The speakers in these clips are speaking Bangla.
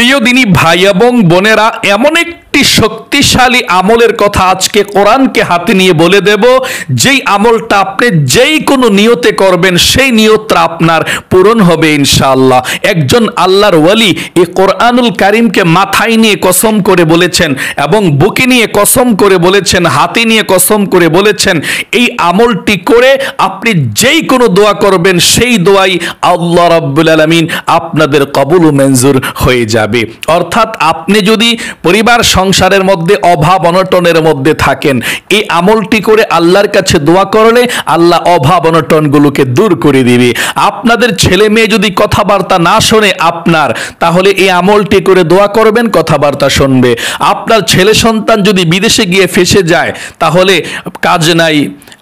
প্রিয় দিনী ভাই এবং বোনেরা, এমন একটি শক্তিশালী আমলের কথা আজকে কোরআনকে হাতে নিয়ে বলে দেব, যেই আমলটা আপনি যেই কোনো নিয়তে করবেন সেই নিয়তটা আপনার পূরণ হবে ইনশাআল্লাহ। একজন আল্লাহর ওয়ালি এই কোরআনুল কারীমকে মাথায় নিয়ে কসম করে বলেছেন এবং বুকে নিয়ে কসম করে বলেছেন, হাতে নিয়ে কসম করে বলেছেন, এই আমলটি করে আপনি যেই কোনো দোয়া করবেন সেই দোয়াই আল্লাহ রাব্বুল আলামিন আপনাদের কবুল ও মঞ্জুর হয়ে যাবে। অর্থাৎ আপনি যদি পরিবার সংসারের মধ্যে অভাব অনটনের মধ্যে থাকেন, এই আমলটি করে আল্লাহর কাছে দোয়া করলে আল্লাহ অভাব অনটনগুলোকে দূর করে দিবে। আপনাদের ছেলে মেয়ে যদি কথাবার্তা না শোনে আপনার, তাহলে এই আমলটি করে দোয়া করবেন, কথাবার্তা শুনবে। আপনার ছেলে সন্তান যদি বিদেশে গিয়ে ফেঁসে যায়, তাহলে কাজ নাই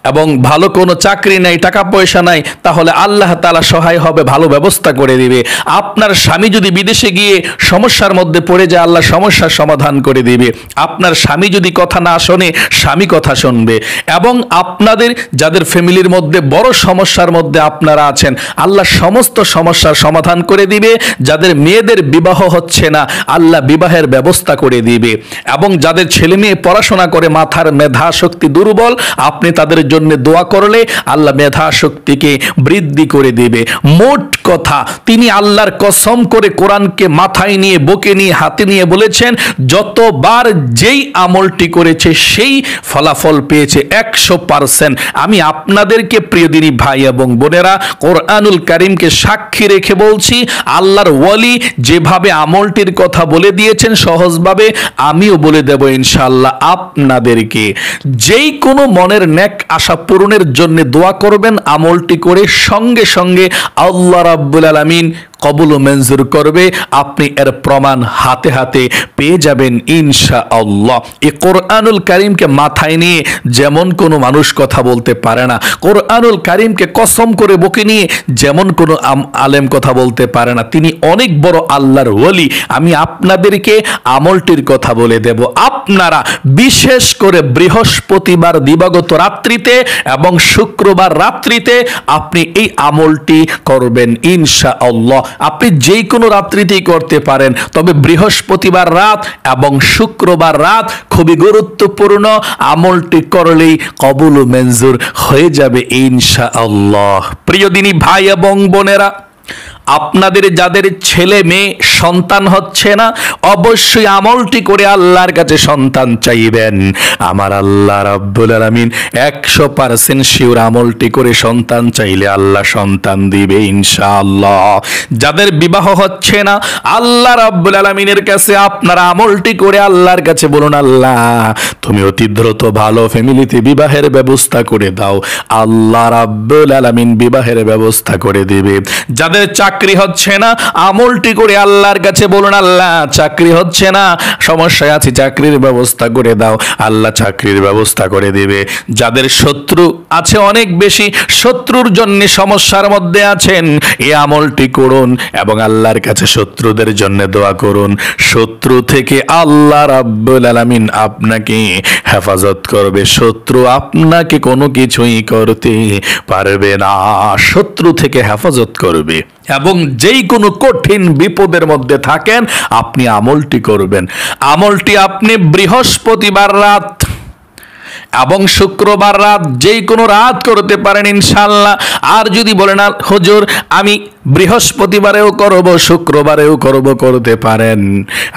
এবং ভালো কোনো চাকরি নাই, টাকা পয়সা নাই, তাহলে আল্লাহ তাআলা সহায় হবে, ভালো ব্যবস্থা করে দিবে। আপনার স্বামী যদি বিদেশে গিয়ে সমস্যার মধ্যে পড়ে যায়, আল্লাহ সমস্যার সমাধান করে দিবে। আপনার স্বামী যদি কথা না শোনে, স্বামী কথা শুনবে। এবং আপনাদের যাদের ফ্যামিলির মধ্যে বড় সমস্যার মধ্যে আপনারা আছেন, আল্লাহ সমস্ত সমস্যার সমাধান করে দিবে। যাদের মেয়েদের বিবাহ হচ্ছে না, আল্লাহ বিবাহের ব্যবস্থা করে দিবে। এবং যাদের ছেলে মেয়ে পড়াশোনা করে মাথার মেধা শক্তি দুর্বল, আপনি তাদের জন্য দোয়া করলে আল্লাহ মেধা শক্তিকে বৃদ্ধি করে দিবে। মোট কথা, তিনি আল্লাহর কসম করে কোরআনকে মাথায় নিয়ে বুকে নিয়ে হাতে নিয়ে বলেছেন, যতবার যেই আমলটি করেছে সেই ফলাফল পেয়েছে 100%। আমি আপনাদেরকে প্রিয় দিনী ভাই এবং বোনেরা, কোরআনুল কারীমকে সাক্ষী রেখে বলছি, আল্লাহর ওয়ালি যেভাবে আমলটির কথা বলে দিয়েছেন সহজভাবে আমিও বলে দেব ইনশাআল্লাহ আপনাদেরকে। যেই কোনো মনের নেক আশা পূরণের জন্য দোয়া করবেন, আমলটি করে সঙ্গে সঙ্গে আল্লাহ রাব্বুল আলামিন কবুল ও মঞ্জুর করবে। আপনি এর প্রমাণ হাতে হাতে পেয়ে যাবেন ইনশাআল্লাহ। এই কোরআনুল কারীমকে মাথায় নিয়ে যেমন কোনো মানুষ কথা বলতে পারে না, কোরআনুল কারীমকে কসম করে বুকে নিয়ে যেমন কোনো আলেম কথা বলতে পারে না। তিনি অনেক বড় আল্লাহর ওয়ালি। আমি আপনাদেরকে আমলটির কথা বলে দেব। আপনারা বিশেষ করে বৃহস্পতিবার দিবাগত রাত্রিতে এবং শুক্রবার রাত্রিতে আপনি এই আমলটি করবেন ইনশাআল্লাহ। আপনি যে কোনো রাত্রিতেই করতে পারেন, তবে বৃহস্পতিবার রাত এবং শুক্রবার রাত খুবই গুরুত্বপূর্ণ। আমলটি করলেই কবুল ও মঞ্জুর হয়ে যাবে ইনশাআল্লাহ। প্রিয় দিনী ভাই এবং বোনেরা, আপনাদের যাদের ছেলে মেয়ে সন্তান হচ্ছে না, অবশ্যই আমলটি করে আল্লাহর কাছে সন্তান চাইবেন। আমার আল্লাহ রাব্বুল আলামিন 100% শিওর আমলটি করে সন্তান চাইলে আল্লাহ সন্তান দিবে ইনশাআল্লাহ। যাদের বিবাহ হচ্ছে না, আল্লাহ রাব্বুল আলামিনের কাছে আপনারা আমলটি করে আল্লাহর কাছে বলুন, আল্লাহ তুমি অতি দ্রুত ভালো ফ্যামিলিতে বিবাহের ব্যবস্থা করে দাও। আল্লাহ রাব্বুল আলামিন বিবাহের ব্যবস্থা করে দিবে। যাদের চাকরি হচ্ছে না, আমলটি করে আল্লাহর কাছে বলুন, আল্লাহ চাকরি হচ্ছে না, সমস্যায় আছি, চাকরির ব্যবস্থা করে দাও। আল্লাহ চাকরির ব্যবস্থা করে দিবে। যাদের শত্রু আছে অনেক বেশি, শত্রুর জন্য সমস্যার মধ্যে আছেন, এই আমলটি করুন এবং আল্লাহর কাছে শত্রুদের জন্য দোয়া করুন। শত্রু থেকে আল্লাহ রাব্বুল আলামিন আপনাকে হেফাজত করবে। শত্রু আপনাকে কোনো কিছুই করতে পারবে না, শত্রু থেকে হেফাজত করবে। এবং যেই কোনো কঠিন বিপদের মধ্যে থাকেন, আপনি আমলটি করবেন। আমলটি আপনি বৃহস্পতিবার রাত এবং শুক্রবার রাত যেই কোনো রাত করতে পারেন ইনশাআল্লাহ। আর যদি বলেন হুজুর আমি বৃহস্পতিবারেও করব, শুক্রবারেও করব, করতে পারেন।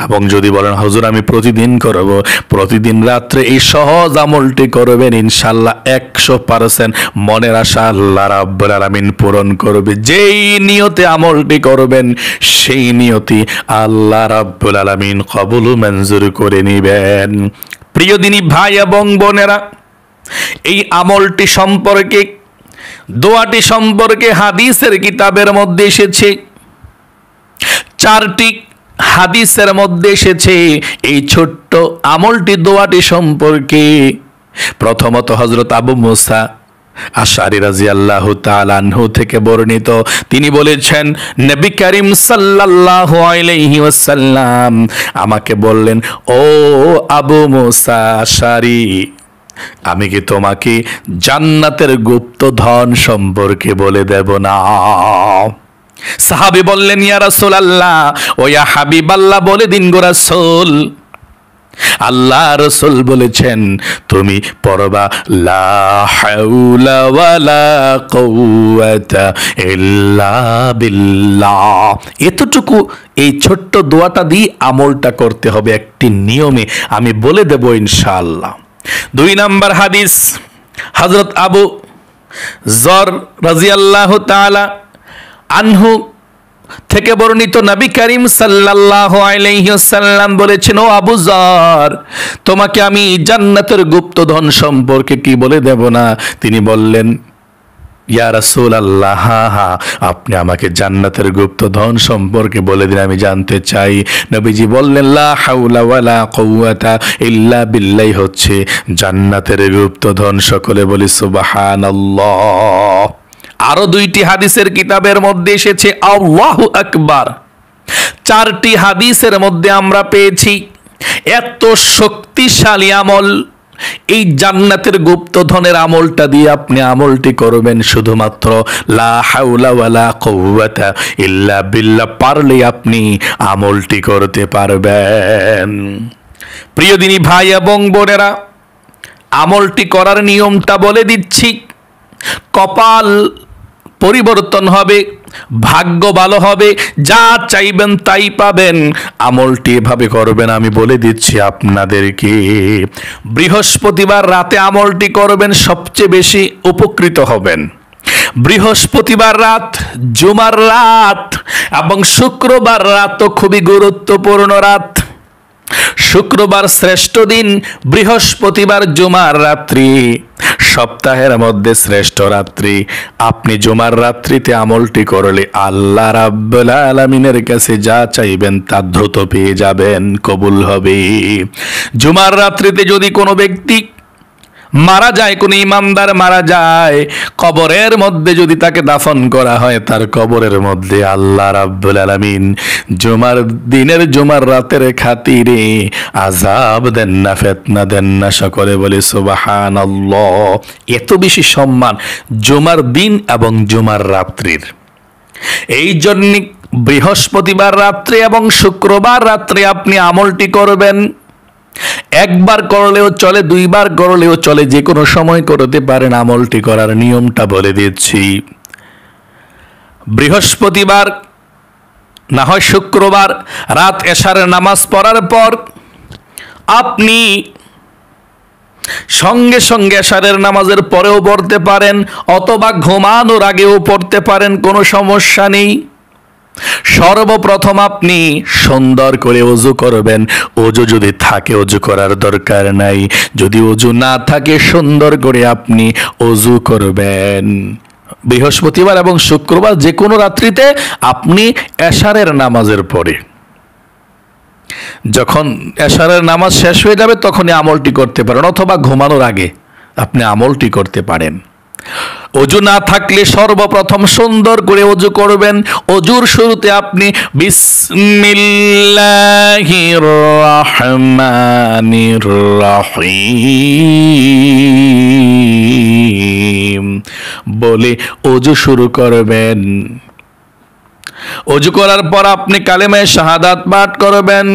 এবং যদি বলেন হুজুর আমি প্রতিদিন করব, প্রতিদিন রাত্রে এই সহজ আমলটি করবেন ইনশাআল্লাহ। 100% মনের আশা আল্লাহ রাব্বুল আলামিন পূরণ করবে। যেই নিয়তে আমলটি করবেন সেই নিয়তি আল্লাহ রাব্বুল আলামিন কবুল ও মঞ্জুর করে নেবেন। প্রিয় দিনী ভাই এবং বোনেরা, এই আমলটি সম্পর্কে, দোয়াটি সম্পর্কে হাদিসের কিতাবের মধ্যে এসেছে। 4টি হাদিসের মধ্যে এসেছে এই ছোট্ট আমলটি, দোয়াটি সম্পর্কে। প্রথমত হযরত আবু মুসা আশআরী রাদিয়াল্লাহু তাআলা আনহু থেকে বর্ণিত, তিনি বলেছেন নবী করিম সাল্লাল্লাহু আলাইহি ওয়াসাল্লাম আমাকে বললেন, ও আবু মুসা আশআরী, আমি কি তোমাকে জান্নাতের গুপ্ত ধন সম্পর্কে বলে দেব না? সাহাবী বললেন, ইয়া রাসূলুল্লাহ ও ইয়া হাবিবাল্লাহ, বলে দিন গো রাসূল। আল্লাহ রাসূল বলেছেন, তুমি পড়বা লা হাওলা ওয়ালা কুওয়াতা ইল্লা বিল্লাহ। এতটুকু এই ছোট্ট দোয়াটা দিয়ে আমলটা করতে হবে একটি নিয়মে, আমি বলে দেব ইনশাআল্লাহ। 2 নাম্বার হাদিস, হযরত আবু যর রাদিয়াল্লাহু তাআলা আনহু থেকে বর্ণিত, নবী করিম সাল্লাল্লাহু আলাইহি ওয়াসাল্লাম বলেছেন, ও আবু যর, তোমাকে আমি জান্নাতের গুপ্তধন সম্পর্কে কি বলে দেব না? তিনি বললেন, ইয়া রাসূলুল্লাহ, হ্যাঁ, আপনি আমাকে জান্নাতের গুপ্তধন সম্পর্কে বলে দিন, আমি জানতে চাই। নবীজি বললেন, লা হাওলা ওয়ালা কুওয়াতা ইল্লা বিল্লাহ হচ্ছে জান্নাতের গুপ্তধন। সকলে বলি সুবহানাল্লাহ। আরো 2টি হাদিসের কিতাবের মধ্যে এসেছে আল্লাহু আকবার। 4টি হাদিসের মধ্যে আমরা পেয়েছি এত শক্তিশালী আমল, এই জান্নাতের গুপ্তধনের আমলটা দিয়ে আপনি আমলটি করবেন, শুধুমাত্র লা হাওলা ওয়ালা কুওয়াতা ইল্লা বিল্লাহ পারলে আপনি আমলটি করতে পারবেন। প্রিয় দিনী ভাই এবং বোনেরা, আমলটি করার নিয়মটা বলে দিচ্ছি। কপাল পরিবর্তন হবে, ভাগ্য ভালো হবে, যা চাইবেন তাই পাবেন। আমলটি এভাবে করবেন, আমি বলে দিচ্ছি আপনাদেরকে। বৃহস্পতিবার রাতে আমলটি করবেন, সবচেয়ে বেশি উপকৃত হবেন। বৃহস্পতিবার রাত, জুমার রাত এবং শুক্রবার রাত খুবই গুরুত্বপূর্ণ রাত। শুক্রবার শ্রেষ্ঠ দিন, বৃহস্পতিবার জুমার রাত্রি সপ্তাহের মধ্যে শ্রেষ্ঠ রাত্রি। আপনি জুমার রাত্রিতে আমলটি করলে আল্লাহ রাব্বুল আলামিনের কাছে যা চাইবেন তা দ্রুত পেয়ে যাবেন, কবুল হবে। জুমার রাত্রিতে যদি কোনো ব্যক্তি মারা যায়, কোনো ইমানদার মারা যায়, কবরের মধ্যে যদি তাকে দাফন করা হয়, তার কবরের মধ্যে আল্লাহ রাব্বুল আলামিন জুমার দিনের, জুমার রাতের খাতিরে আযাব দেন না, ফিতনা দেন না। সকলে বলে সুবহানাল্লাহ। এত বেশি সম্মান জুমার দিন এবং জুমার রাত্রির। এই জন্য বৃহস্পতিবার রাত্রে এবং শুক্রবার রাত্রে আপনি আমলটি করবেন। একবার করলেও চলে, 2বার করলেও চলে, যে কোনো সময় করতে পারেন। আমলটি করার নিয়মটা বলে দিচ্ছি। বৃহস্পতিবার না হয় শুক্রবার রাত এশারের নামাজ পড়ার পর আপনি সঙ্গে সঙ্গে এশারের নামাজের পরেও পড়তে পারেন, অথবা ঘুমানোর আগেও পড়তে পারেন, কোনো সমস্যা নেই। সর্বপ্রথম আপনি সুন্দর করে ওযু করবেন। ওযু যদি থাকে ওযু করার দরকার নাই, যদি ওযু না থাকে সুন্দর করে আপনি ওযু করবেন। বৃহস্পতিবার এবং শুক্রবার যে কোনো রাত্রিতে আপনি এশারের নামাজের পরে, যখন এশারের নামাজ শেষ হয়ে যাবে তখনই আমলটি করতে পারেন, অথবা ঘুমানোর আগে আপনি আমলটি করতে পারেন। ওযু না থাকলে সর্বপ্রথম সুন্দর করে ওযু করবেন। ওযুর শুরুতে আপনি বিসমিল্লাহির রহমানির রহিম বলে ওযু শুরু করবেন। ওযু করার পর আপনি কালেমায়ে শাহাদাত পাঠ করবেন।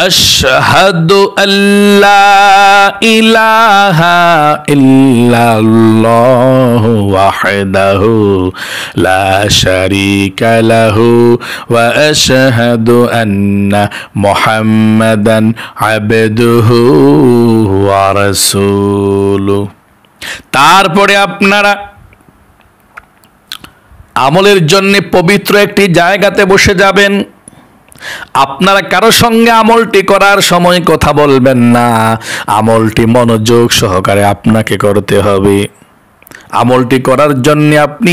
আশহাদু আল্লা ইলাহা ইল্লাল্লাহু ওয়াহদাহু লা শারীকা লাহু ওয়া আশহাদু আন্না মুহাম্মাদান আবদুহু ওয়া রাসূলুহু। তারপরে আপনারা আমলের জন্য পবিত্র একটি জায়গাতে বসে যাবেন। আপনারা কারো সঙ্গে আমলটি করার সময় কথা বলবেন না, আমলটি মনোযোগ সহকারে আপনাকে করতে হবে। আমলটি করার জন্য আপনি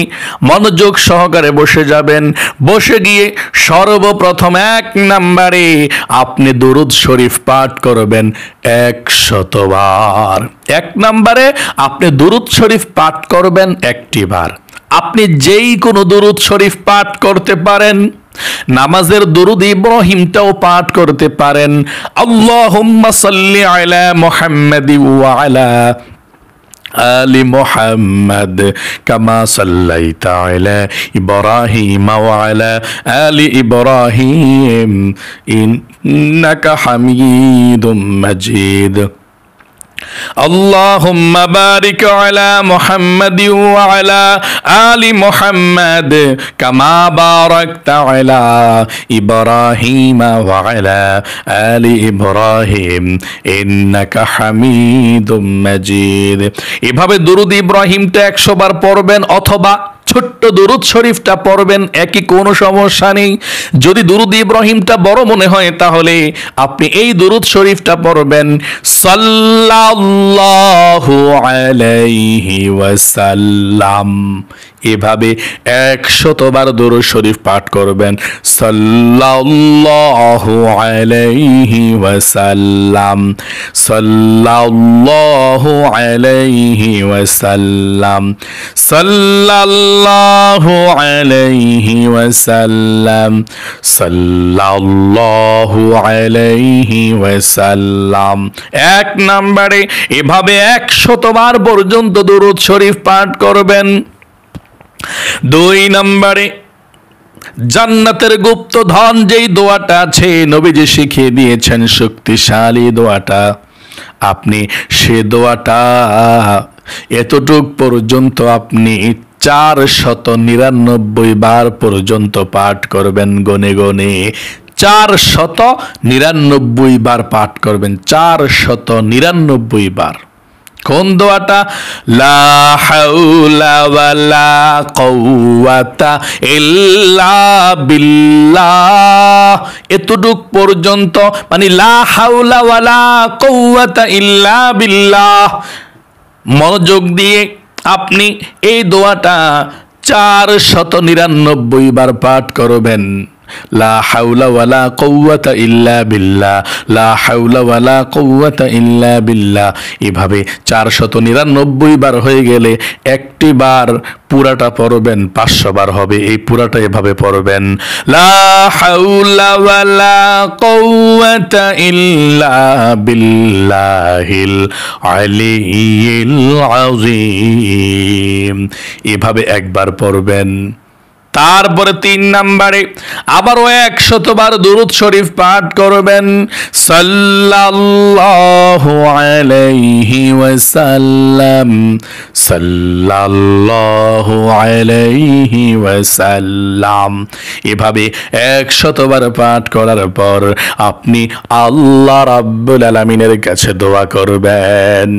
মনোযোগ সহকারে বসে যাবেন। বসে গিয়ে সর্বপ্রথম 1 নম্বরে আপনি দুরূদ শরীফ পাঠ করবেন 100 বার। 1 নম্বরে আপনি দুরূদ শরীফ পাঠ করবেন 1টি বার। আপনি যেই কোনো দুরূদ শরীফ পাঠ করতে পারেন। নামাজের দুরূদ ইব্রাহিমটাও পাঠ করতে পারেন। আল্লাহুম্মা সাল্লি আলা মুহাম্মাদি ওয়া আলা آل محمد كما صليت على إبراهيم وعلى آل إبراهيم إنك حميد مجيد اللهم بارك على محمد وعلى آل محمد كما باركت على إبراهيم وعلى آل إبراهيم إنك حميد مجيد এভাবে দুরূদ ইব্রাহিমটা 100 বার পড়বেন অথবা ছোট্ট দুরূদ শরীফটা পড়বেন, একই কোনো সমস্যা নেই। যদি দুরূদ ইব্রাহিমটা বড় মনে হয় তাহলে আপনি এই দুরূদ শরীফটা পড়বেন, সাল্লাল্লাহু আলাইহি ওয়াসাল্লাম। এভাবে 100 বার দুরূদ শরীফ পাঠ করবেন, সাল্লাল্লাহু আলাইহি ওয়াসাল্লাম, সাল্লাল্লাহু আলাইহি ওয়াসাল্লাম, সাল্লাল্লাহু আলাইহি ওয়াসাল্লাম, সাল্লাল্লাহু আলাইহি ওয়াসাল্লাম। 1 নম্বরে এভাবে 100 বার পর্যন্ত দুরূদ শরীফ পাঠ করবেন। 2 নম্বরে জান্নাতের গুপ্ত ধন যেই দোয়াটা আছে নবীজি শিখিয়ে দিয়েছেন, শক্তিশালী দোয়াটা, আপনি সে দোয়াটা এতটুক পর্যন্ত আপনি 499 বার পর্যন্ত পাঠ করবেন, গনে গনে 499 বার পাঠ করবেন, 499 বার। কোন দোয়াটা? লা হাওলা ওয়ালা কুওয়াতা ইল্লা বিল্লাহ, এতটুক পর্যন্ত, মানে লা হাওলা ওয়ালা কুওয়াতা ইল্লা বিল্লাহ। মনোযোগ দিয়ে আপনি এই দোয়াটা 499 বার পাঠ করবেন। লা হাওলা ওয়ালা কুওয়াতা ইল্লা বিল্লাহ, লা হাওলা ওয়ালা কুওয়াতা ইল্লা বিল্লাহ। এভাবে 499 বার হয়ে গেলে একটি বার পুরাটা পড়বেন, 500 বার হবে। এই পুরাটা এভাবে পড়বেন, লা হাওলা ওয়ালা কুওয়াতা ইল্লা বিল্লাহিল আলিয়্যিল আযীম। এভাবে একবার পড়বেন। তারপরে 3 নম্বরে আবারও 100 বার দুরূদ শরীফ পাঠ করবেন, সাল্লাল্লাহু আলাইহি ওয়াসাল্লাম, সাল্লাল্লাহু আলাইহি ওয়াসাল্লাম। এভাবে 100 বার পাঠ করার পর আপনি আল্লাহ রাব্বুল আলামিনের কাছে দোয়া করবেন।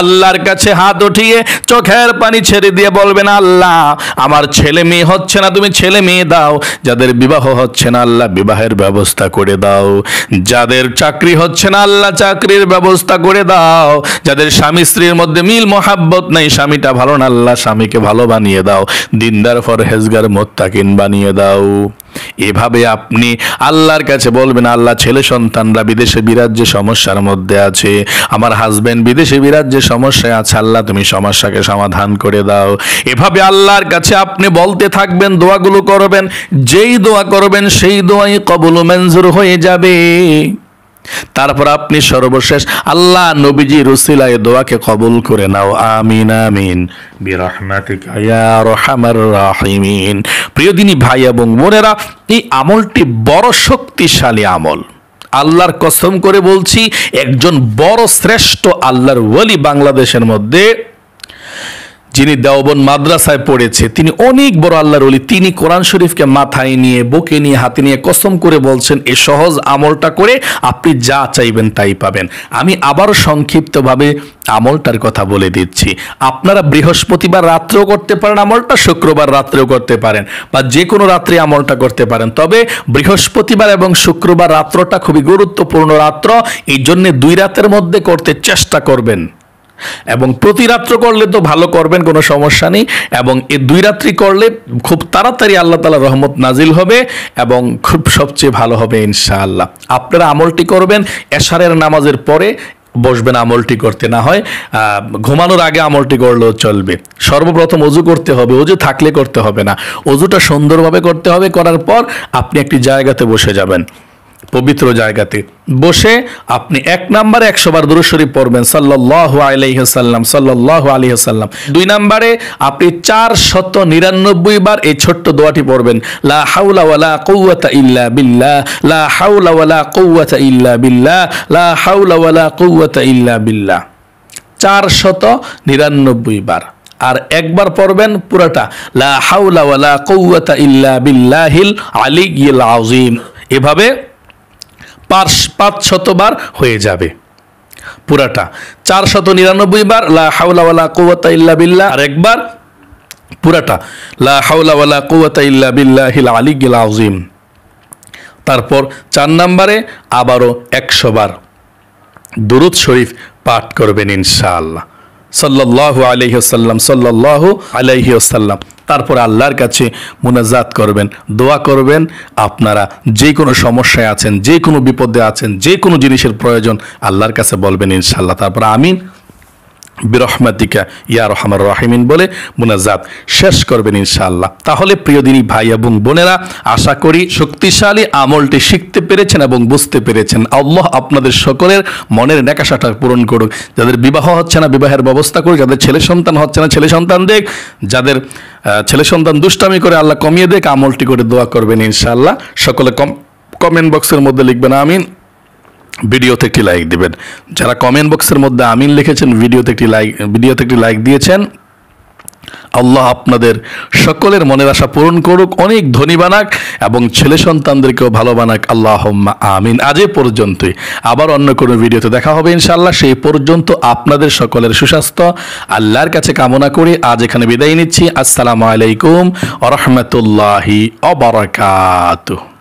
আল্লাহর কাছে হাত উঠিয়ে চোখের পানি ছেড়ে দিয়ে বলবেন, আল্লাহ আমার ছেলে মেয়ে হচ্ছে না, তুমি ছেলে মেয়ে দাও। যাদের বিবাহ হচ্ছে না আল্লাহ বিবাহের ব্যবস্থা করে দাও। যাদের চাকরি হচ্ছে না আল্লাহ চাকরির ব্যবস্থা করে দাও। যাদের স্বামী স্ত্রীর মধ্যে মিল মোহাব্বত নাই, স্বামীটা ভালো না আল্লাহ স্বামীকে ভালো বানিয়ে দাও, দিনদার পরহেজগার মুত্তাকিন বানিয়ে দাও। এভাবে আপনি আল্লাহর কাছে বলবেন, আল্লাহ ছেলে সন্তানরা বিদেশে বিরাজ্যে সমস্যার মধ্যে আছে, আমার হাজবেন্ড বিদেশে বিরাজ্যে সমস্যায় আছে, আল্লাহ তুমি সমস্যাকে সমাধান করে দাও। এভাবে আল্লাহর কাছে আপনি বলতে থাকবেন, দোয়াগুলো করবেন। যেই দোয়া করবেন সেই দোয়াই কবুল মঞ্জুর হয়ে যাবে। তারপর আপনি সর্বশেষ আল্লাহ নবীজির উসিলায় দোয়াকে কবুল করে নাও, আমিন আমিন বিরহমাতিকা ইয়া আরহামার রাহিমিন। প্রিয় দিনী ভাই এবং বোনেরা, এই আমলটি বড় শক্তিশালী আমল। আল্লাহর কসম করে বলছি, একজন বড় শ্রেষ্ঠ আল্লাহর ওলি বাংলাদেশের মধ্যে, যিনি দেওবন্দ মাদ্রাসায় পড়েছে, তিনি অনেক বড় আল্লাহর ওলি। তিনি কোরআন শরীফকে মাথায় নিয়ে, বুকে নিয়ে, হাতে নিয়ে কসম করে বলছেন, এই সহজ আমলটা করে আপনি যা চাইবেন তাই পাবেন। আমি আবারও সংক্ষিপ্তভাবে আমলটার কথা বলে দিচ্ছি। আপনারা বৃহস্পতিবার রাত্রেও করতে পারেন আমলটা, শুক্রবার রাত্রেও করতে পারেন, বা যে কোনো রাত্রে আমলটা করতে পারেন। তবে বৃহস্পতিবার এবং শুক্রবার রাত্রটা খুবই গুরুত্বপূর্ণ রাত্র, এই জন্য 2 রাতের মধ্যে করতে চেষ্টা করবেন। এবং প্রতি রাত্র করলে তো ভালো করবেন, কোনো সমস্যা নেই। এবং এই 2 রাত্রি করলে খুব তাড়াতাড়ি আল্লাহ তাআলা রহমত নাজিল হবে এবং খুব সবচেয়ে ভালো হবে ইনশাআল্লাহ। আপনারা আমলটি করবেন এশারের নামাজের পরে বসবেন আমলটি করতে, না হয় ঘুমানোর আগে আমলটি করলেও চলবে। সর্বপ্রথম ওযু করতে হবে, ওযু থাকলে করতে হবে না, ওযুটা সুন্দরভাবে করতে হবে। করার পর আপনি একটি জায়গাতে বসে যাবেন, পবিত্র জায়গাতে বসে আপনি 1 নম্বরে 100 বার দুরূদ শরীফ পড়বেন সাল্লাল্লাহু আলাইহি ওয়াসাল্লাম, সাল্লাল্লাহু আলাইহি ওয়াসাল্লাম। 2 নম্বরে আপনি 499 বার এই ছোট্ট দোয়াটি পড়বেন, লা হাওলা ওয়ালা কুওয়াতা ইল্লা বিল্লাহ, লা হাওলা ওয়ালা কুওয়াতা ইল্লা বিল্লাহ, লা হাওলা ওয়ালা কুওয়াতা ইল্লা বিল্লাহ, 499 বার। আর একবার পড়বেন পুরাটা, লা হাওলা ওয়ালা কুওয়াতা ইল্লা বিল্লাহিল আলিয়্যিল আযীম। এভাবে 500 বার হয়ে যাবে পুরাটা। 499 বার লা হাওলা ওয়ালা কুওয়াতা ইল্লা বিল্লাহ, আর একবার পুরাটা লা হাওলা ওয়ালা কুওয়াতা ইল্লা বিল্লাহিল আলিয়্যিল আযীম। তারপর 4 নম্বরে আবারও 100 বার দুরূদ শরীফ পাঠ করবেন ইনশাআল্লাহ, সাল্লাল্লাহু আলাইহি ওয়াসাল্লাম, সাল্লাল্লাহু আলাইহি ওয়াসাল্লাম। তারপর আল্লাহর কাছে মুনাজাত করবেন, দোয়া করবেন। আপনারা যে কোনো সমস্যায় আছেন, যে কোনো বিপদে আছেন, যে কোনো জিনিসের প্রয়োজন আল্লাহর কাছে বলবেন ইনশাআল্লাহ। তারপর আমিন বিরহমাতিকা ইয়া আরহামার রাহিমিন বলে মুনাজাত শেষ করবেন ইনশাআল্লাহ। তাহলে প্রিয় দিনী ভাই এবং বোনেরা, আশা করি শক্তিশালী আমলটি শিখতে পেরেছেন এবং বুঝতে পেরেছেন। আল্লাহ আপনাদের সকলের মনের নেকাশাটা পূরণ করুক। যাদের বিবাহ হচ্ছে না বিবাহের ব্যবস্থা করুক, যাদের ছেলে সন্তান হচ্ছে না ছেলে সন্তান দেখ, যাদের ছেলে সন্তান দুষ্টামি করে আল্লাহ কমিয়ে দেখ। আমলটি করে দোয়া করবেন ইনশাআল্লাহ। সকলে কমেন্ট বক্সের মধ্যে লিখবেন আমিন, ভিডিওতে একটি লাইক দিবেন। যারা কমেন্ট বক্সের মধ্যে আমিন লিখেছেন, ভিডিওতে একটি লাইক দিয়েছেন, আল্লাহ আপনাদের সকলের মনের আশা পূরণ করুক, অনেক ধনী বানাক এবং ছেলে সন্তানদেরকেও ভালো বানাক। আল্লাহুম্মা আমিন। আজ এ পর্যন্তই, আবার অন্য কোনো ভিডিওতে দেখা হবে ইনশাআল্লাহ। সেই পর্যন্ত আপনাদের সকলের সুস্বাস্থ্য আল্লাহর কাছে কামনা করি আজ এখানে বিদায় নিচ্ছি। আসসালামু আলাইকুম ওয়া রাহমাতুল্লাহি ওয়া বারাকাতুহু।